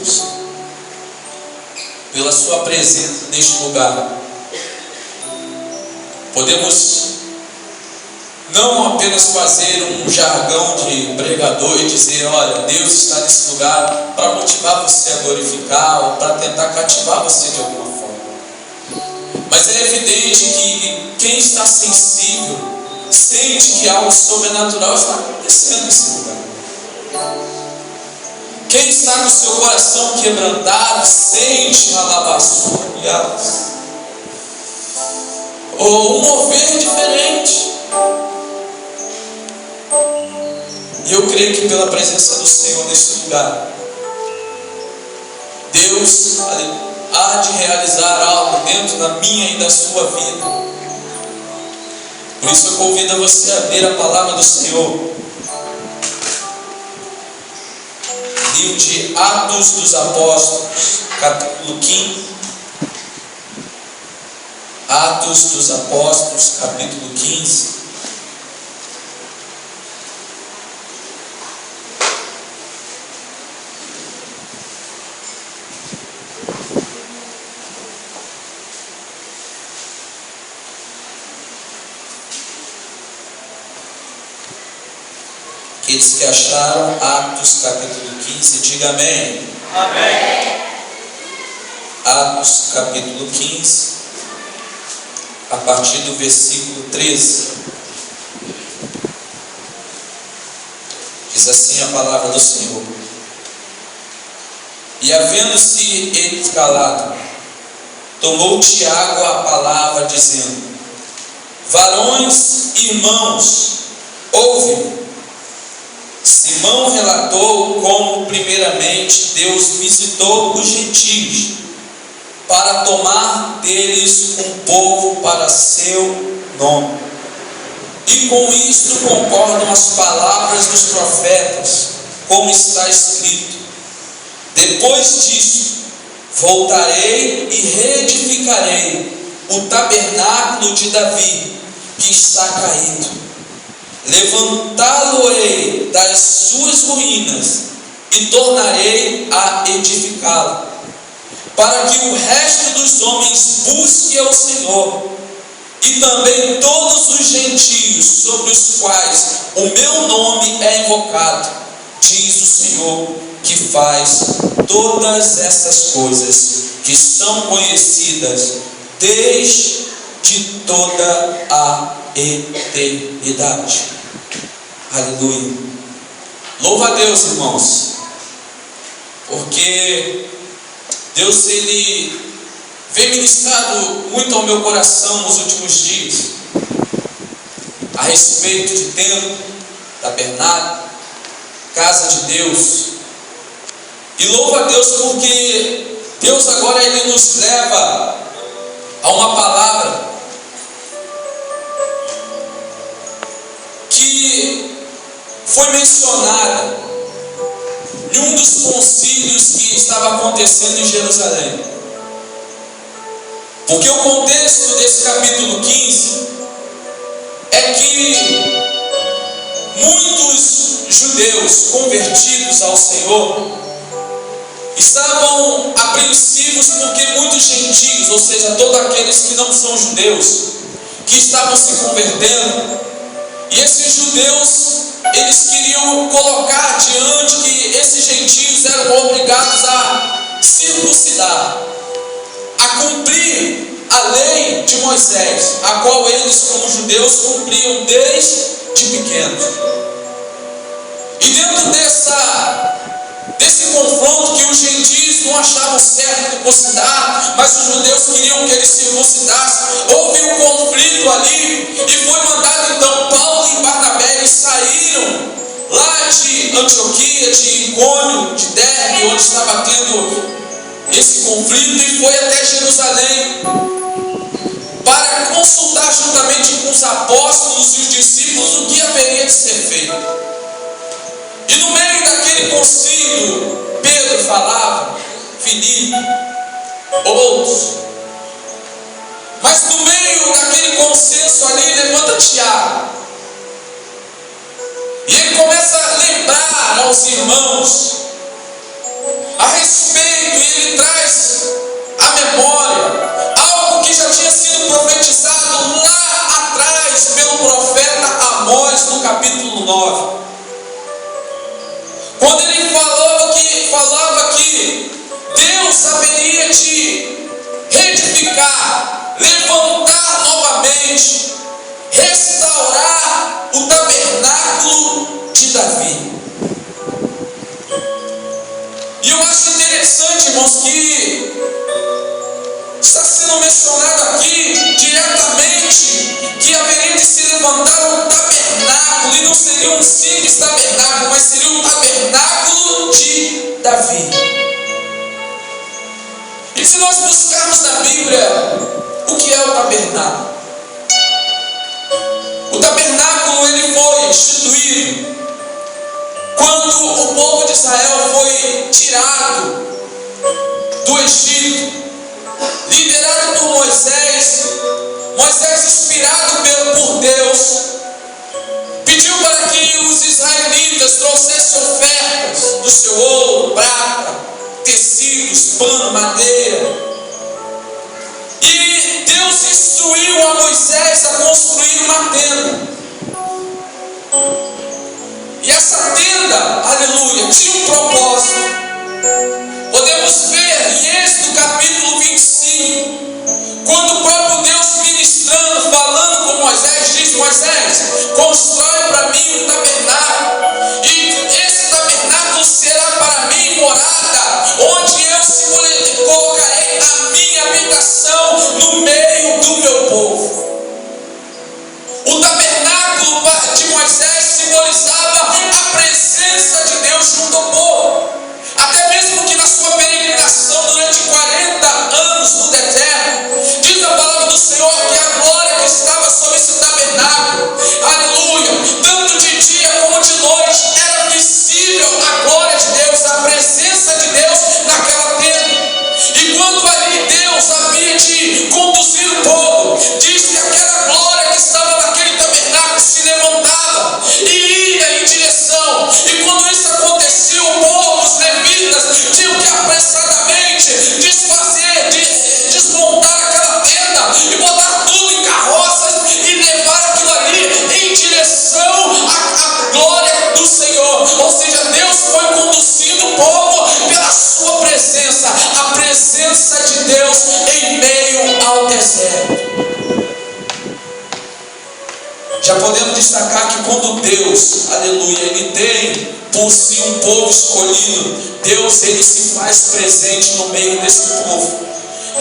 Deus, pela sua presença neste lugar. Podemos não apenas fazer um jargão de pregador e dizer: olha, Deus está nesse lugar, para motivar você a glorificar ou para tentar cativar você de alguma forma. Mas é evidente que quem está sensível sente que algo sobrenatural está acontecendo nesse lugar. Quem está com o seu coração quebrantado sente a lavação, ou um mover diferente. E eu creio que pela presença do Senhor nesse lugar, Deus há de realizar algo dentro da minha e da sua vida. Por isso eu convido a você a abrir a palavra do Senhor. Livro de Atos dos Apóstolos, capítulo 15. Atos dos Apóstolos, capítulo 15. Aqueles que acharam, Atos capítulo 15, diga amém. Amém. Atos capítulo 15, a partir do versículo 13. Diz assim a palavra do Senhor: E havendo-se ele calado, tomou Tiago a palavra, dizendo: Varões, irmãos, ouve. Simão relatou como primeiramente Deus visitou os gentios para tomar deles um povo para seu nome. E com isto concordam as palavras dos profetas, como está escrito: Depois disso, voltarei e reedificarei o tabernáculo de Davi, que está caído. Levantá-lo-ei das suas ruínas e tornarei a edificá-lo, para que o resto dos homens busque ao Senhor, e também todos os gentios sobre os quais o meu nome é invocado, diz o Senhor, que faz todas essas coisas que são conhecidas desde toda a eternidade. Aleluia. Louva a Deus, irmãos, porque Deus, Ele vem ministrado muito ao meu coração nos últimos dias, a respeito de templo, tabernáculo, casa de Deus. E louva a Deus porque Deus agora Ele nos leva a uma palavra que foi mencionada em um dos concílios que estava acontecendo em Jerusalém. Porque o contexto desse capítulo 15 é que muitos judeus convertidos ao Senhor estavam apreensivos porque muitos gentios, ou seja, todos aqueles que não são judeus, que estavam se convertendo, e esses judeus, eles queriam colocar diante que esses gentios eram obrigados a circuncidar, a cumprir a lei de Moisés, a qual eles, como judeus, cumpriam desde pequenos. E dentro desse confronto que os gentios não achavam certo circuncidar, mas os judeus queriam que eles circuncidassem, houve um conflito ali, e foi mandado então Paulo e Barnabé, eles saíram lá de Antioquia, de Icônio, de Derbe, onde estava tendo esse conflito, e foi até Jerusalém para consultar juntamente com os apóstolos e os discípulos o que haveria de ser feito. E no meio daquele concílio, Pedro falava, Filipe, outros. Mas no meio daquele consenso ali, levanta Tiago. E ele começa a lembrar aos irmãos a respeito, e ele traz à memória algo que já tinha sido profetizado lá atrás pelo profeta Amós, no capítulo 9. Quando ele falava que Deus haveria de reedificar, levantar novamente, restaurar o tabernáculo de Davi. E eu acho interessante, irmãos, que está sendo mencionado aqui diretamente que haveria de se levantar um tabernáculo, e não seria um simples tabernáculo, mas seria um tabernáculo de Davi. E se nós buscarmos na Bíblia o que é o tabernáculo, o tabernáculo ele foi instituído quando o povo de Israel foi tirado do Egito, liderado por Moisés. Moisés, inspirado por Deus, pediu para que os israelitas trouxessem ofertas do seu ouro, prata, tecidos, pano, madeira. E Deus instruiu a Moisés a construir uma tenda. E essa tenda, aleluia, tinha um propósito. Podemos ver em Êxodo capítulo 25, quando o próprio Deus ministrando, falando com Moisés, diz: Moisés, constrói para mim um tabernáculo, e esse tabernáculo será para mim morada, onde eu colocarei a minha habitação no meio do meu povo. O tabernáculo de Moisés simbolizava a presença de Deus junto ao povo. Até mesmo que na sua peregrinação durante 40 anos no deserto, diz a palavra do Senhor que a glória que estava sobre esse tabernáculo, aleluia, tanto de dia como de noite, era visível a glória de Deus, a presença de Deus naquela tenda. E quando ali Deus havia de conduzir o povo, diz que aquela glória que estava naquele tabernáculo se levantava e ia em direção. E quando isso acontecia, o povo, os levitas, tinham que apressadamente desmontar aquela tenda e botar tudo em carroças e levar aquilo ali em direção à glória do Senhor. Ou seja, Deus foi conduzindo o povo pela sua presença, a presença de Deus em meio ao deserto. Já podemos destacar que quando Deus, aleluia, Ele tem por si um povo escolhido, Deus, Ele se faz presente no meio desse povo.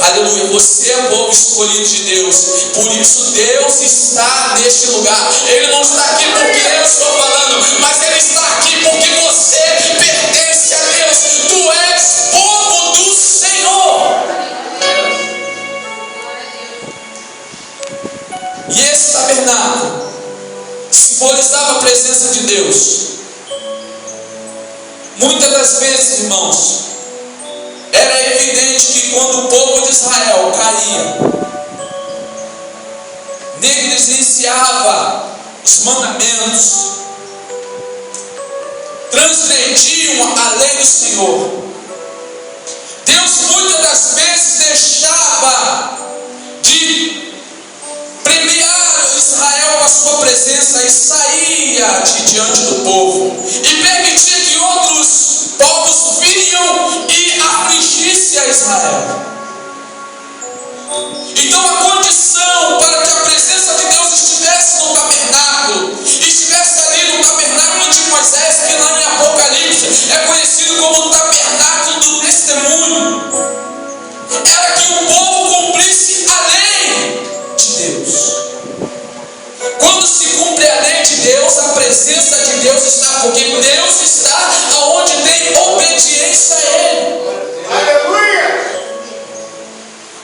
Aleluia, você é povo escolhido de Deus, por isso Deus está neste lugar. Ele não está aqui porque eu estou falando, mas Ele está aqui porque você pertence a Deus. Tu és povo do Senhor. E esse tabernáculo simbolizava a presença de Deus. Muitas das vezes, irmãos, era evidente que quando o povo de Israel caía, negligenciava os mandamentos, transgrediam a lei do Senhor, Deus muitas das vezes deixava de premiar Israel com a sua presença e saía de diante do povo e permitia que outros povos vinham e afligissem a Israel. Então a condição para que a presença de Deus estivesse no tabernáculo, estivesse ali no tabernáculo de Moisés, que lá em Apocalipse é conhecido como o tabernáculo do testemunho, era que o povo cumprisse a lei de Deus. Quando se cumpre a lei de Deus, a presença de Deus está, porque Deus está onde tem obediência a Ele. Aleluia!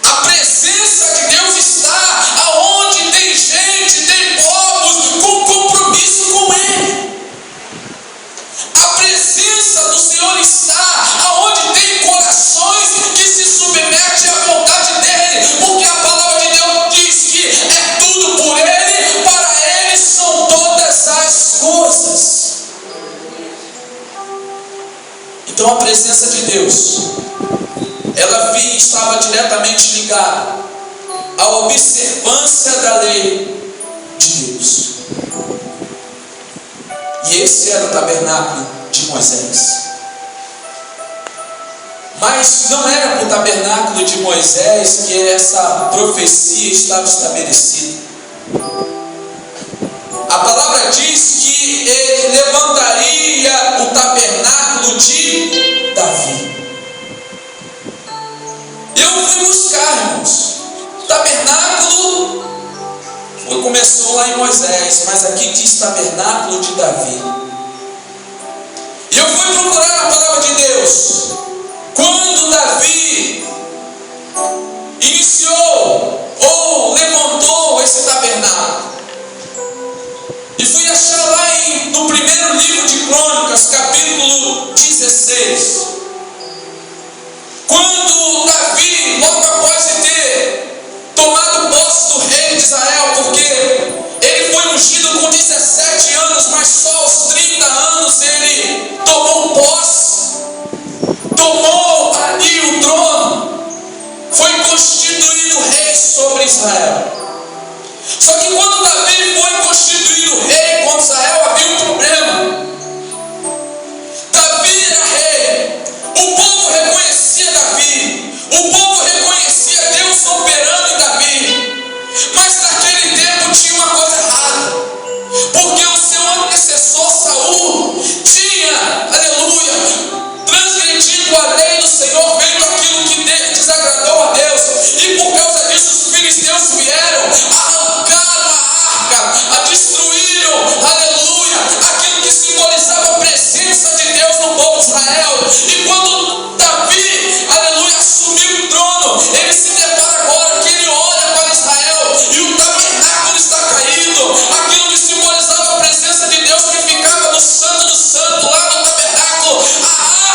A presença de Deus está aonde tem gente, tem povos com compromisso com Ele. A presença do Senhor está aonde tem corações que se submetem à vontade dEle, porque a palavra de Deus diz que é tudo por Ele, para Ele são todas as coisas. Davi estava diretamente ligado à observância da lei de Deus. E esse era o tabernáculo de Moisés. Mas não era para o tabernáculo de Moisés que essa profecia estava estabelecida. A palavra diz que ele levantaria o tabernáculo de Davi. Eu fui buscar, irmãos. O tabernáculo começou lá em Moisés, mas aqui diz tabernáculo de Davi. E eu fui procurar a palavra de Deus. Quando Davi iniciou ou levantou esse tabernáculo, e fui achar lá no primeiro livro de Crônicas, capítulo 16, quando Davi, logo após ter tomado posse do rei de Israel, porque ele foi ungido com 17 anos, mas só aos 30 anos ele tomou posse, tomou ali o trono, foi constituído rei sobre Israel. Só que quando Davi foi constituído rei contra Israel, havia um problema. Davi era rei, o povo reconhecia Davi, o povo reconhecia Deus operando em Davi, mas naquele tempo tinha uma coisa errada, porque o seu antecessor Saul tinha, aleluia, transgredido a lei do Senhor, feito aquilo que desagradou a Deus, e por causa disso os filisteus vieram, arrancaram a arca, a destruíram, aleluia, aquilo que simbolizava a presença de Deus no povo de Israel. E quando Davi, aleluia, assumiu o trono, ele se depara agora que ele olha para Israel e o tabernáculo está caído, aquilo que simbolizava a presença de Deus que ficava no Santo do Santo, lá no tabernáculo, a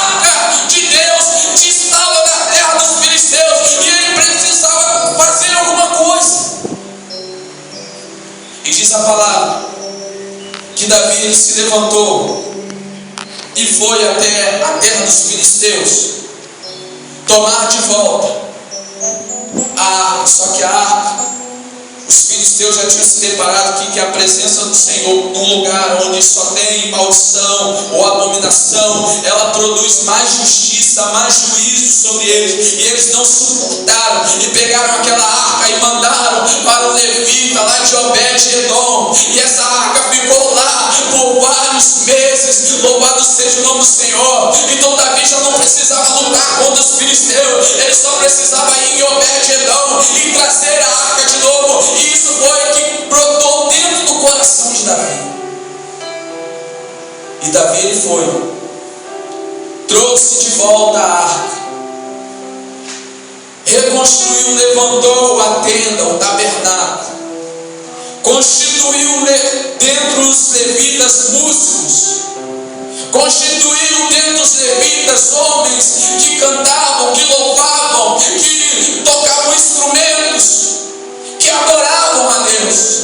arca de Deus que estava na terra dos filisteus, e ele precisava fazer alguma coisa. E diz a palavra que Davi ele se levantou e foi até a terra dos filisteus tomar de volta a arca. Só que a arca, os filisteus já tinham se deparado aqui que a presença do Senhor, num lugar onde só tem maldição ou abominação, ela produz mais justiça, mais juízo sobre eles. E eles não suportaram e pegaram aquela arca e mandaram para o levita lá de Obed-Edom. E essa arca ficou lá por vários meses. Louvado seja o nome do Senhor. Então Davi já não precisava lutar contra os filisteus, ele só precisava ir em Obed-Edom e trazer a arca de novo. E isso foi o que brotou dentro do coração de Davi. E Davi ele foi, trouxe de volta a arca, reconstruiu, levantou a tenda, o tabernáculo, constituiu dentro os levitas músicos, constituiu dentro dos levitas homens que cantavam, que louvavam, que tocavam instrumentos, que adoravam a Deus.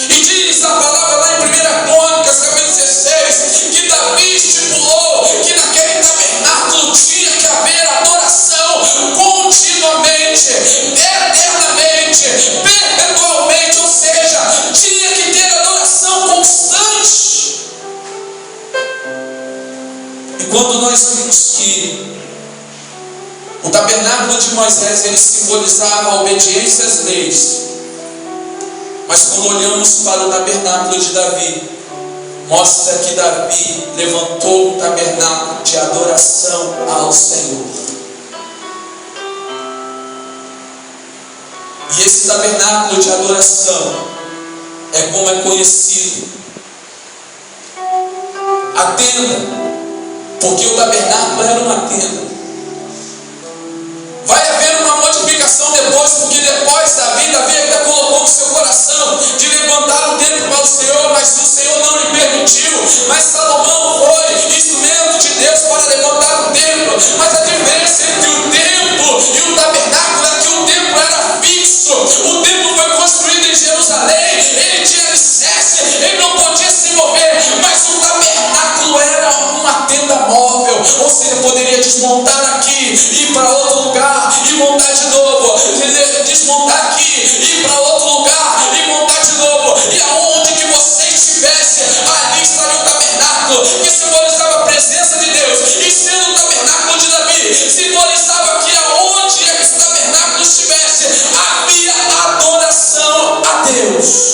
E diz a palavra lá em 1 Crônicas, capítulo 16, que Davi estipulou que naquele tabernáculo tinha que haver adoração continuamente, eternamente, perpetualmente, ou seja, tinha que ter adoração constante. E quando nós vimos que o tabernáculo de Moisés ele simbolizava a obediência às leis, mas quando olhamos para o tabernáculo de Davi, mostra que Davi levantou um tabernáculo de adoração ao Senhor. E esse tabernáculo de adoração é como é conhecido a tenda, porque o tabernáculo era uma tenda. Vai haver uma modificação depois, porque depois Davi ainda colocou no seu coração de levantar um templo para o Senhor, mas o Senhor não lhe permitiu. Mas Salomão foi instrumento de Deus para levantar um templo. Mas a diferença entre o templo e o tabernáculo é que o templo era fixo. O templo foi construído em Jerusalém, ele tinha alicerce, ele não podia se mover, mas o tabernáculo era uma tenda móvel, ou seja, poderia desmontar aqui e ir para outro lugar. deslocar e montar de novo, desmontar aqui, ir para outro lugar e montar de novo. E aonde que você estivesse, ali estaria o tabernáculo, que simbolizava a presença de Deus. E sendo o tabernáculo de Davi, simbolizava que aonde é que esse tabernáculo estivesse, havia adoração a Deus.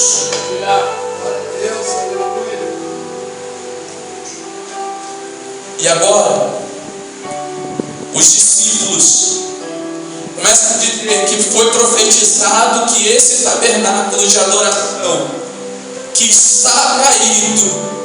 E agora, os discípulos começam a dizer que foi profetizado que esse tabernáculo de adoração, que está caído,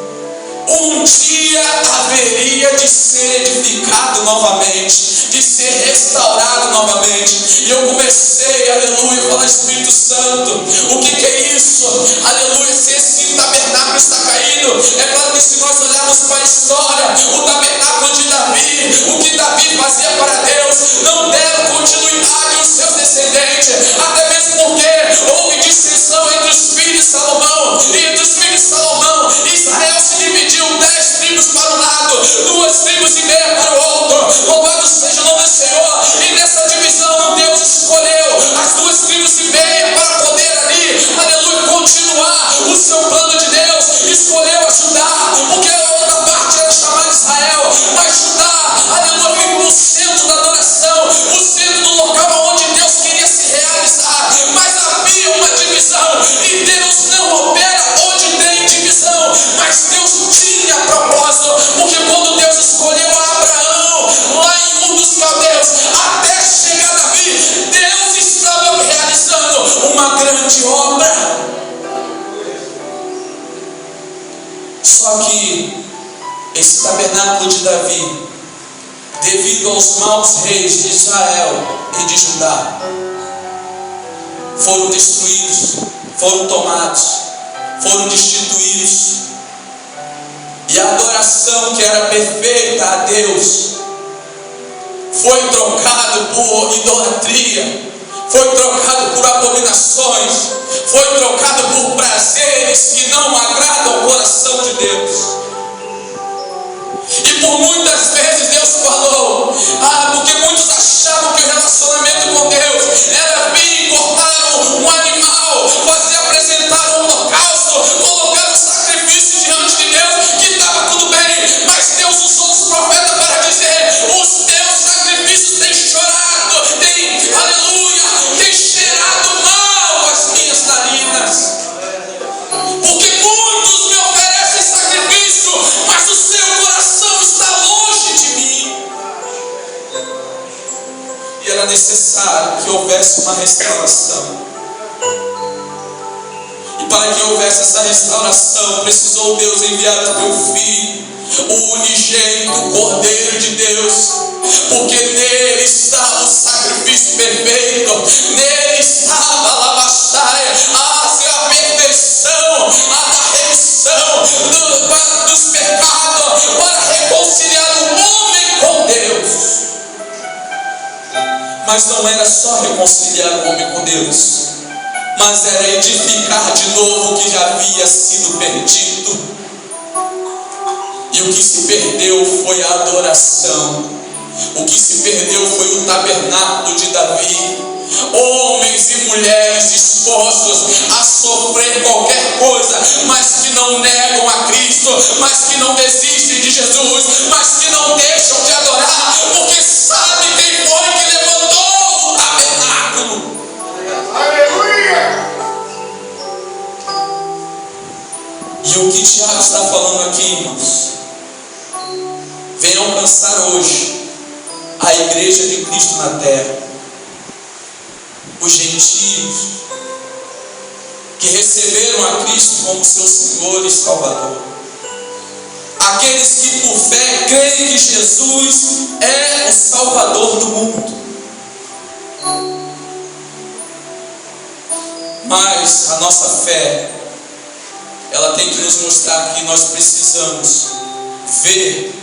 um dia haveria de ser edificado novamente, de ser restaurado novamente. E eu comecei, aleluia, a falar: Espírito Santo, o que é isso? Aleluia, se esse tabernáculo está caído, é claro que se nós olharmos para a história, o tabernáculo de Davi, o que Davi fazia para Deus, não deram continuidade aos seus descendentes, até mesmo porque houve dissensão entre os filhos de Salomão, e entre os filhos de Salomão, Israel se dividiu 10 tribos para um lado, 2 tribos e meia para o outro. Louvado seja o nome do Senhor. E nessa divisão Deus escolheu as 2 tribos e meia para poder ali, aleluia, continuar o seu plano de Deus. Escolheu a Judá, porque a outra parte era chamada Israel, mas Judá, aleluia, ficou no centro da adoração, o centro do local onde Deus queria se realizar. Mas havia uma divisão, e Deus não opera onde tem divisão, mas Deus tinha propósito, porque quando Deus escolheu Abraão lá em Ur dos Caldeus, até chegar a Davi, Deus estava realizando uma grande obra. Só que esse tabernáculo de Davi, devido aos maus reis de Israel e de Judá, foram destruídos, foram tomados, foram destituídos. E a adoração que era perfeita a Deus foi trocado por idolatria, foi trocado por abominações, foi trocado por prazeres que não agradam ao coração de Deus. E por muitas vezes Deus falou, porque muitos achavam que o relacionamento com Deus era vir e cortar um animal, apresentar um holocausto, colocar um sacrifício diante de Deus, que estava tudo bem. Mas Deus usou os profetas para dizer: os teus sacrifícios têm chorado, aleluia, têm cheirado mal as minhas narinas. Porque muitos me oferecem sacrifício, mas o seu coração está longe de mim. E era necessário que houvesse uma restauração. E para que houvesse essa restauração, precisou Deus enviar o teu Filho, o unigênito, o Cordeiro de Deus, porque nele estava o sacrifício perfeito, nele estava a lavastaia, a perfeição, a remissão dos pecados, para reconciliar o homem com Deus. Mas não era só reconciliar o homem com Deus, mas era edificar de novo o que já havia sido perdido. E o que se perdeu foi a adoração. O que se perdeu foi o tabernáculo de Davi. Homens e mulheres dispostos a sofrer qualquer coisa, mas que não negam a Cristo, mas que não desistem de Jesus, mas que não deixam de adorar, porque sabe quem foi que levantou o tabernáculo. Aleluia! E o que Tiago está falando aqui, irmãos, vem alcançar hoje a igreja de Cristo na terra, os gentios que receberam a Cristo como seu Senhor e Salvador, aqueles que por fé creem que Jesus é o Salvador do mundo. Mas a nossa fé, ela tem que nos mostrar que nós precisamos ver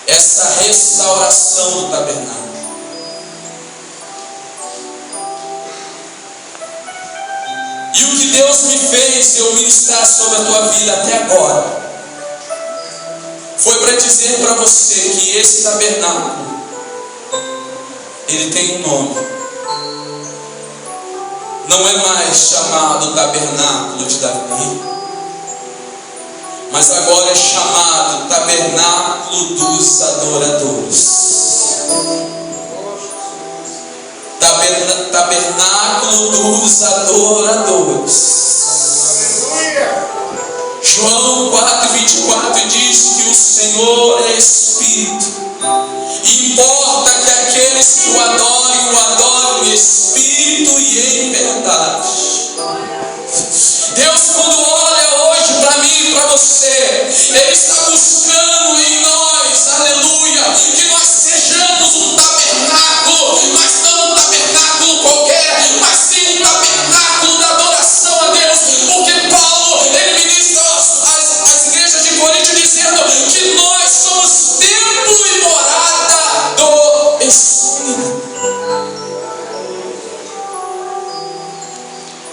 essa restauração do tabernáculo. E o que Deus me fez eu ministrar sobre a tua vida até agora foi para dizer para você que esse tabernáculo, ele tem um nome. Não é mais chamado tabernáculo de Davi, mas agora é chamado tabernáculo dos adoradores. Tabernáculo dos adoradores. João 4:24 diz que o Senhor é Espírito, e importa que aqueles que o adorem em espírito e em verdade. Deus, quando olha hoje para mim e para você, Ele está buscando em nós, aleluia, que nós sejamos um tabernáculo, mas não um tabernáculo qualquer, mas sim um tabernáculo da adoração a Deus, porque Paulo, ele ministra às igrejas de Corinto dizendo que nós somos templo e morada do Espírito.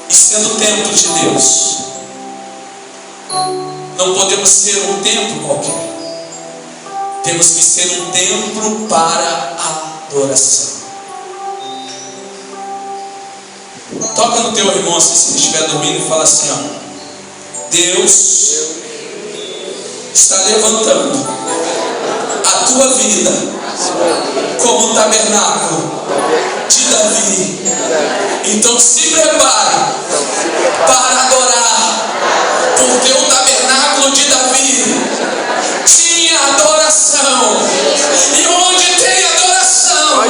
E sendo templo de Deus, não podemos ser um templo qualquer. Temos que ser um templo para a adoração. Toca no teu irmão assim, se ele estiver dormindo, e fala assim, ó: Deus está levantando a tua vida como um tabernáculo de Davi. Então se prepare para adorar, porque o tabernáculo de Davi tinha adoração, e onde tem adoração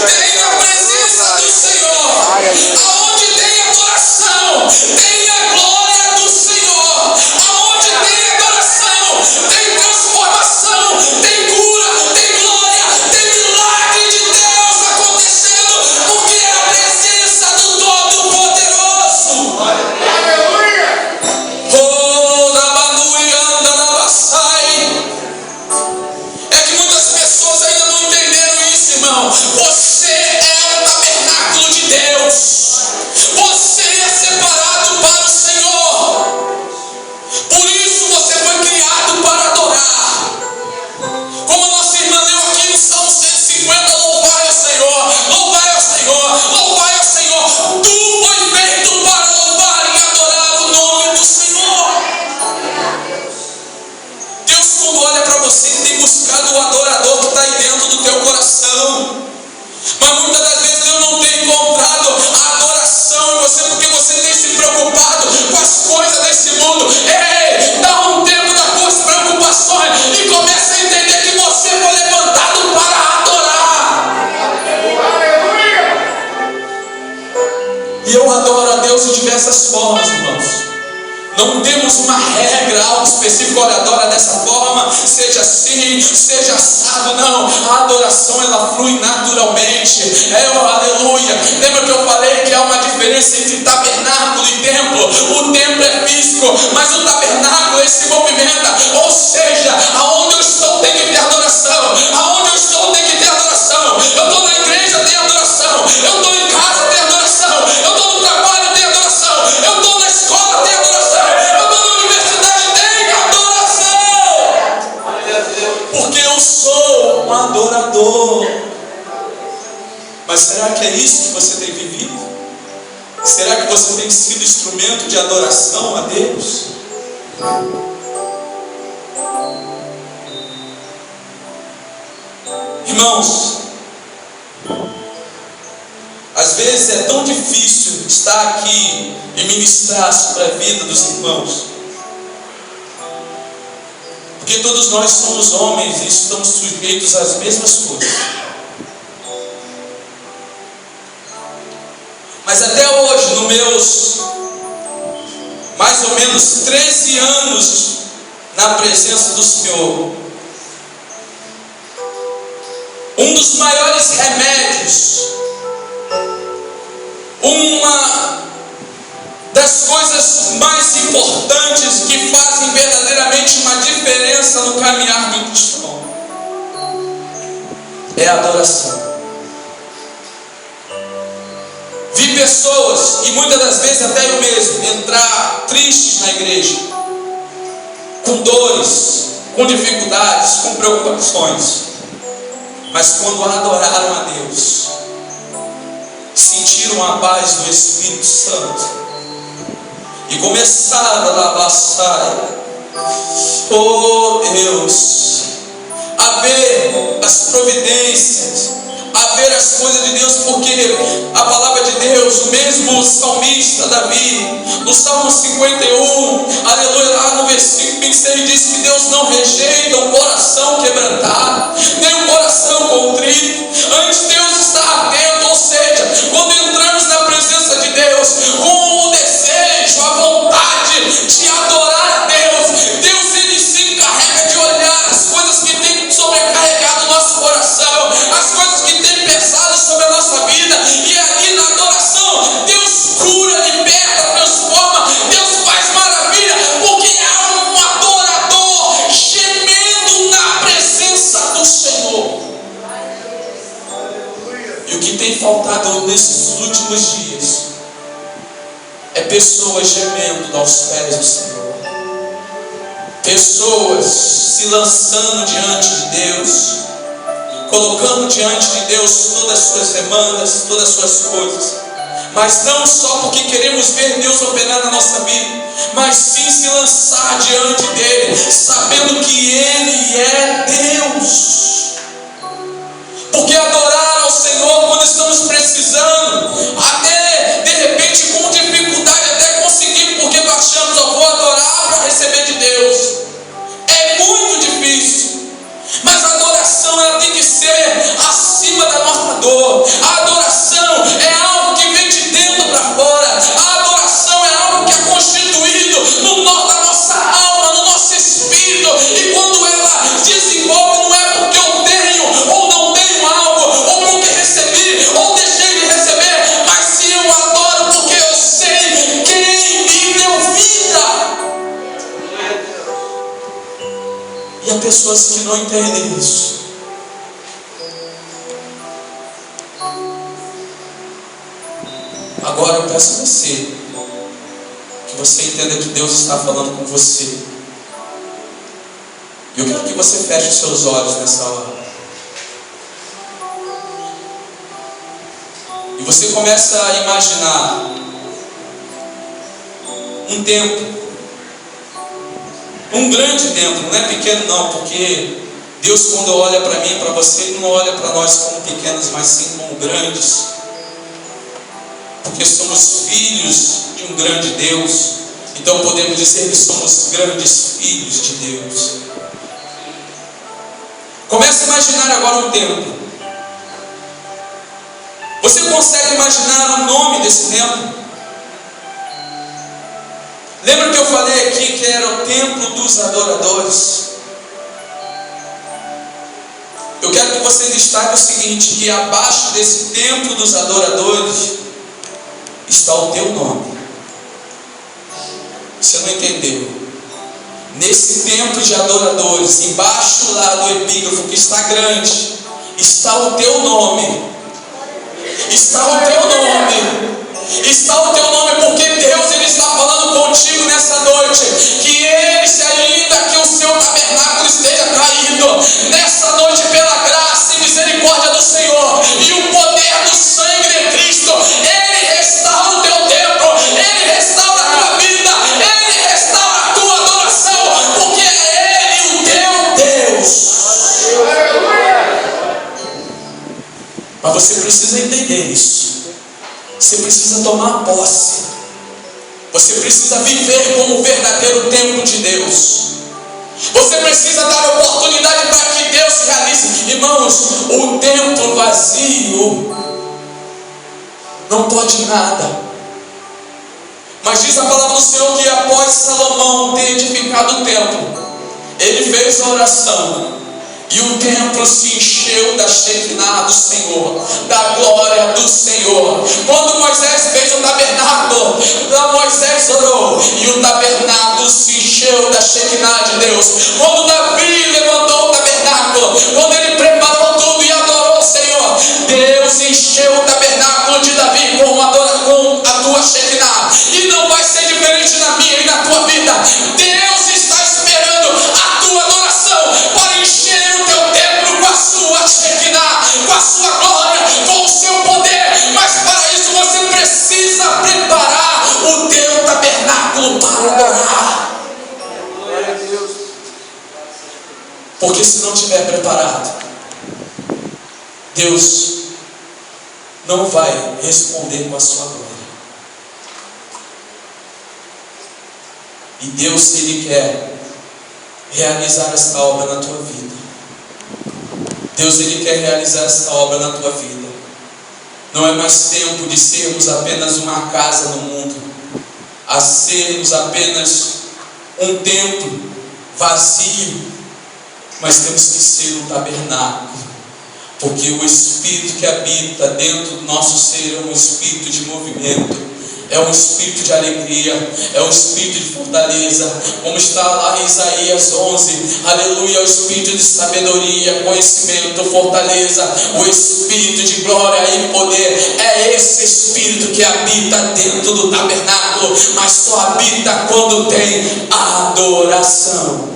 tem a presença do Senhor. Aonde tem adoração tem a glória do Senhor. Aonde tem adoração tem transformação, tem cura, tem glória, tem milagre de Deus acontecendo, porque é a presença do Todo-Poderoso. Aleluia! É que muitas pessoas ainda não entenderam isso, irmão. Você é um tabernáculo de Deus. Você é separado para o Senhor. Por isso você foi criado para adorar. Como a nossa irmã leu aqui no Salmo 150, louvai ao Senhor, louvai ao Senhor, louvai ao Senhor. Tu foi feito para louvar e adorar o nome do Senhor. Deus, quando olha para você, tem buscado o adorador que está aí dentro do teu coração. Mas muitas das vezes Deus não tem encontrado a adoração em você, porque você tem se preocupado com as coisas desse mundo. Ei, dá um tempo das tuas preocupações e começa a entender que você foi levantado para adorar. E eu adoro a Deus de diversas formas, irmãos. Não temos uma regra, algo específico, olha, adora dessa forma, seja assim, seja assado, não. A adoração, ela flui naturalmente. Aleluia. Lembra que eu falei que há uma diferença entre tabernáculo e templo? O templo é físico, mas o tabernáculo, ele se movimenta. Ou seja, aonde eu estou tem que ter adoração. Aonde eu estou tem que ter adoração. Eu estou na igreja, tem adoração. Eu estou em casa, tem adoração. Eu estou no trabalho, tem adoração. Eu estou na escola, tem adoração. Eu estou na universidade, tem adoração. Porque eu sou um adorador. Mas será que é isso que você tem vivido? Será que você tem sido instrumento de adoração a Deus? Irmãos, às vezes é tão difícil estar aqui e ministrar sobre a vida dos irmãos, porque todos nós somos homens e estamos sujeitos às mesmas coisas. Mas até hoje, nos meus mais ou menos 13 anos na presença do Senhor, um dos maiores remédios, uma das coisas mais importantes que fazem verdadeiramente uma diferença no caminhar do cristão é a adoração. Vi pessoas, e muitas das vezes até eu mesmo, entrar tristes na igreja, com dores, com dificuldades, com preocupações, mas quando adoraram a Deus, sentiram a paz do Espírito Santo e começaram a abraçar. Oh Deus, a ver as providências, a ver as coisas de Deus, porque a palavra de Deus, o mesmo salmista Davi, no Salmo 51, aleluia, lá no versículo 26, diz que Deus não rejeita um coração quebrantado, nem um coração contrito. Antes Deus está atento, ou seja, quando entramos na presença de Deus com o desejo, a vontade de adorar a Deus, Deus ele se encarrega de olhar as coisas que tem sobrecarregado o nosso coração, as coisas que tem pesado sobre a nossa vida, e ali na adoração Deus cura, liberta, transforma, Deus faz maravilha, porque há um adorador gemendo na presença do Senhor. E o que tem faltado nesses últimos dias é pessoas gemendo aos pés do Senhor, pessoas se lançando diante de Deus, colocando diante de Deus todas as suas demandas, todas as suas coisas, mas não só porque queremos ver Deus operar na nossa vida, mas sim se lançar diante dele, sabendo que ele é Deus. Porque adorar ao Senhor quando estamos precisando, até de repente com dificuldade até conseguir, porque achamos, eu vou adorar para receber de Deus, é muito difícil. Mas a adoração ela tem que ser acima da nossa dor. A adoração é algo que vem de dentro para fora. A adoração é algo que é constituído da nossa alma, no nosso espírito. E quando ela desenvolve, não é porque eu tenho ou não tenho algo, ou porque recebi ou deixei de receber, mas se eu adoro porque eu sei quem me deu vida. E há pessoas que não entendem isso. Agora eu peço a você, que você entenda que Deus está falando com você. E eu quero que você feche os seus olhos nessa hora. E você começa a imaginar um templo. Um grande templo, não é pequeno não, porque Deus quando olha para mim e para você, Ele não olha para nós como pequenos, mas sim como grandes. Porque somos filhos de um grande Deus, então podemos dizer que somos grandes filhos de Deus. Comece a imaginar agora um templo. Você consegue imaginar o nome desse templo? Lembra que eu falei aqui que era o templo dos adoradores? Eu quero que você destaque o seguinte, que abaixo desse templo dos adoradores está o teu nome. Você não entendeu? Nesse templo de adoradores, embaixo lá do epígrafo que está grande, está o teu nome. Está o teu nome. Está o teu nome, porque Deus ele está falando contigo nessa noite, que ele, se ainda que o seu tabernáculo esteja caído, nessa noite pela graça e misericórdia do Senhor e o poder do sangue de Cristo, ele restaura o teu templo, ele restaura a tua vida, ele restaura a tua adoração, porque é ele o teu Deus. Mas você precisa entender isso. Você precisa tomar posse. Você precisa viver como o verdadeiro templo de Deus. Você precisa dar oportunidade para que Deus se realize. Irmãos, o templo vazio não pode nada. Mas diz a palavra do Senhor que após Salomão ter edificado o templo, ele fez a oração. E o templo se encheu da Shekinah do Senhor, da glória do Senhor. Quando Moisés fez o tabernáculo, Moisés orou e o tabernáculo se encheu da Shekinah de Deus. Quando Davi levantou o tabernáculo, quando ele preparou tudo e adorou o Senhor, Deus encheu o tabernáculo de Davi com a tua Shekinah. E não vai ser diferente na minha e na tua vida. Deus está esperando a tua adoração para encher o teu templo com a sua Shekinah, com a sua glória, com o seu poder. Mas para isso você Deus não vai responder com a sua glória. E Deus, Ele quer realizar esta obra na tua vida. Deus, Ele quer realizar esta obra na tua vida. Não é mais tempo de sermos apenas uma casa no mundo, a sermos apenas um templo vazio, mas temos que ser um tabernáculo, porque o Espírito que habita dentro do nosso ser é um Espírito de movimento, é um Espírito de alegria, é um Espírito de fortaleza, como está lá em Isaías 11, aleluia, o Espírito de sabedoria, conhecimento, fortaleza, o Espírito de glória e poder. É esse Espírito que habita dentro do tabernáculo, mas só habita quando tem adoração.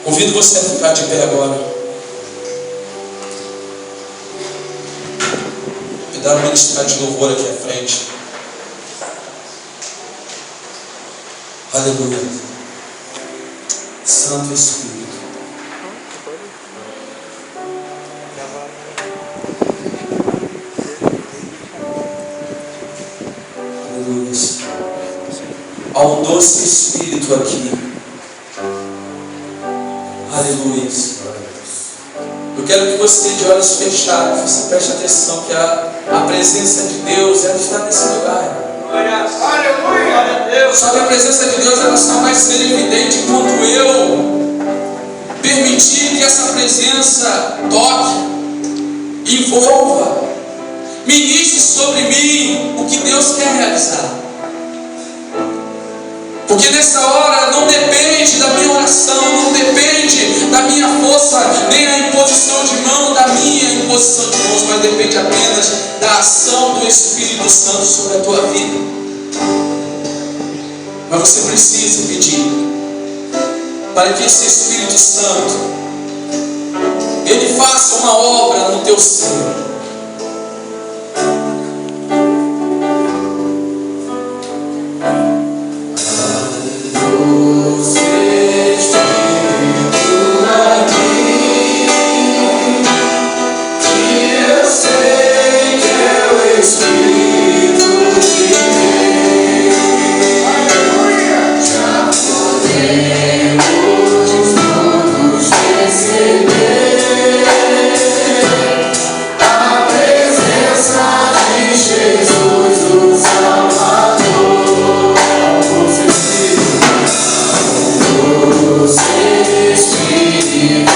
Convido você a ficar de pé agora. Dar uma ministrada de louvor aqui à frente. Aleluia. Santo Espírito. Aleluia. Há um doce Espírito aqui. Aleluia. Eu quero que você, de olhos fechados, você preste atenção que a presença de Deus, ela está nesse lugar. Só que a presença de Deus, ela só vai ser evidente quando eu permitir que essa presença toque, envolva, ministre sobre mim o que Deus quer realizar. Porque nessa hora não depende da minha oração, não depende da minha força, nem a imposição de mão, da minha imposição de mãos, mas depende apenas da ação do Espírito Santo sobre a tua vida. Mas você precisa pedir para que esse Espírito Santo ele faça uma obra no teu ser. Espírito,